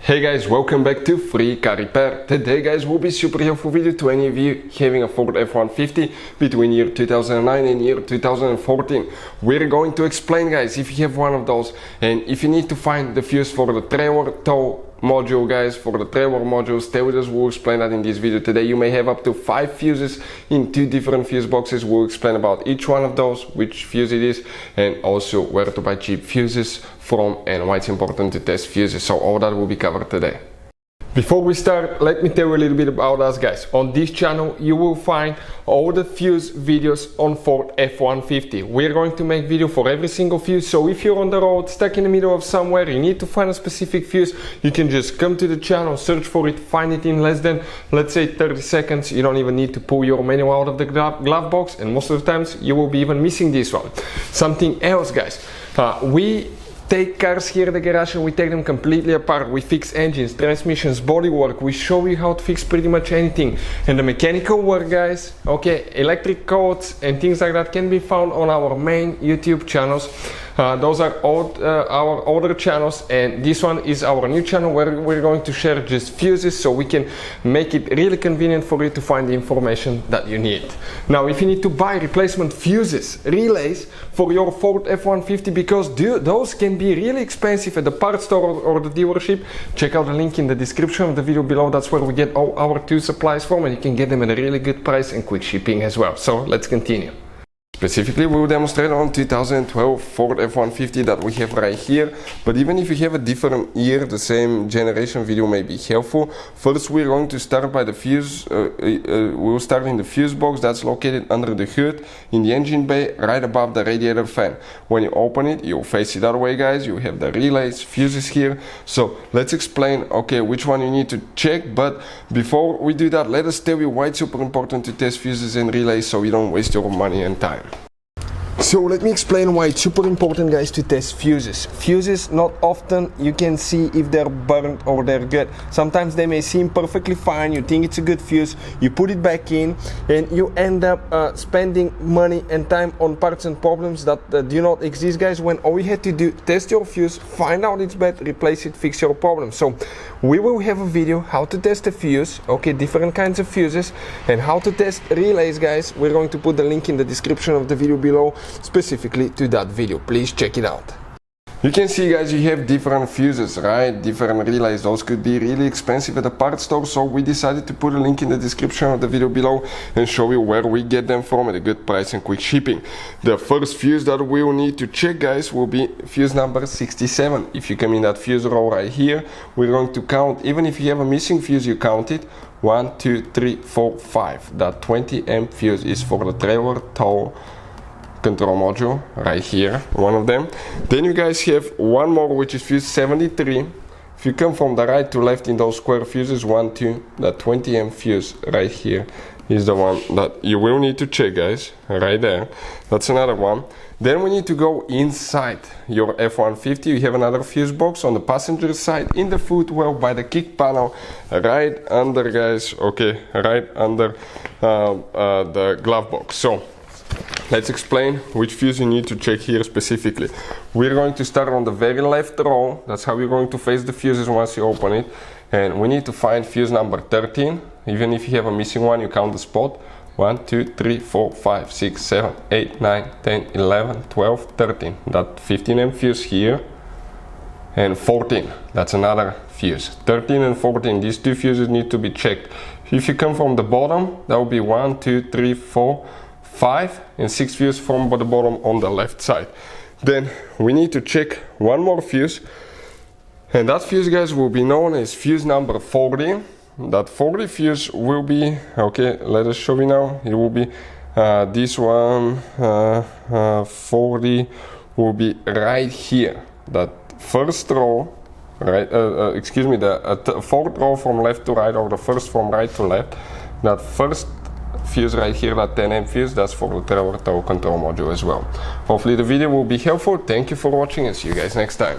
Hey guys, welcome back to Free Car Repair. Today guys will be super helpful video to any of you having a Ford F-150 between year 2009 and year 2014. We're going to explain guys if you have one of those and if you need to find the fuse for the trailer tow module guys, for the trailer module, stay with us, we'll explain that in this video today. You may have up to 5 fuses in 2 different fuse boxes. We'll explain about each one of those, which fuse it is, and also where to buy cheap fuses from and why it's important to test fuses. So all that will be covered today. Before we start, let me tell you a little bit about us guys. On this channel you will find all the fuse videos on Ford F-150. We're going to make video for every single fuse, so if you're on the road, stuck in the middle of somewhere, you need to find a specific fuse, you can just come to the channel, search for it, find it in less than, let's say, 30 seconds. You don't even need to pull your manual out of the glove box, and most of the times you will be even missing this one. Something else guys, we take cars here at the garage and we take them completely apart. We fix engines, transmissions, bodywork. We show you how to fix pretty much anything. And the mechanical work guys, okay, electric codes and things like that can be found on our main YouTube channels. Those are our older channels, and this one is our new channel where we're going to share just fuses so we can make it really convenient for you to find the information that you need. Now if you need to buy replacement fuses, relays for your Ford F-150, because those can be really expensive at the parts store or the dealership, check out the link in the description of the video below. That's where we get all our tool supplies from, and you can get them at a really good price and quick shipping as well. So let's continue. Specifically, we will demonstrate on 2012 Ford F-150 that we have right here, but even if you have a different year, the same generation video may be helpful. First, we're going to start by the fuse. We'll start in the fuse box that's located under the hood in the engine bay, right above the radiator fan. When you open it, you'll face it that way guys. You have the relays, fuses here. So let's explain, okay, which one you need to check. But before we do that, let us tell you why it's super important to test fuses and relays so you don't waste your money and time. So let me explain why it's super important guys to test fuses. Fuses, not often you can see if they're burnt or they're good. Sometimes they may seem perfectly fine, you think it's a good fuse, you put it back in and you end up spending money and time on parts and problems that do not exist guys, when all you had to do, test your fuse, find out it's bad, replace it, fix your problem. So we will have a video how to test a fuse, okay, different kinds of fuses, and how to test relays guys. We're going to put the link in the description of the video below specifically to that video. Please check it out. You can see guys, you have different fuses, right? Different relays. Those could be really expensive at the parts store, so we decided to put a link in the description of the video below and show you where we get them from at a good price and quick shipping. The first fuse that we will need to check guys will be fuse number 67. If you come in that fuse row right here, we're going to count, even if you have a missing fuse, you count it. 1, 2, 3, 4, 5. That 20 amp fuse is for the trailer tow control module right here, one of them. Then you guys have one more, which is fuse 73. If you come from the right to left in those square fuses, 1, 2, that 20 amp fuse right here is the one that you will need to check guys, right there. That's another one. Then we need to go inside your F-150. You have another fuse box on the passenger side in the footwell by the kick panel, right under guys, okay, right under the glove box. So let's explain which fuse you need to check here specifically. We're going to start on the very left row. That's how we're going to face the fuses once you open it. And we need to find fuse number 13. Even if you have a missing one, you count the spot. 1, 2, 3, 4, 5, 6, 7, 8, 9, 10, 11, 12, 13. That 15 amp fuse here. And 14, that's another fuse. 13 and 14, these two fuses need to be checked. If you come from the bottom, that will be 1, 2, 3, 4, 5 and 6 fuse from the bottom on the left side. Then we need to check one more fuse, and that fuse guys will be known as fuse number 40. That 40 fuse will be, okay, let us show you now. It will be this one. 40 will be right here, that first row, right, excuse me, the fourth row from left to right, or the first from right to left. That first fuse right here, that 10 amp fuse, that's for the trailer tow control module as well. Hopefully the video will be helpful. Thank you for watching and see you guys next time.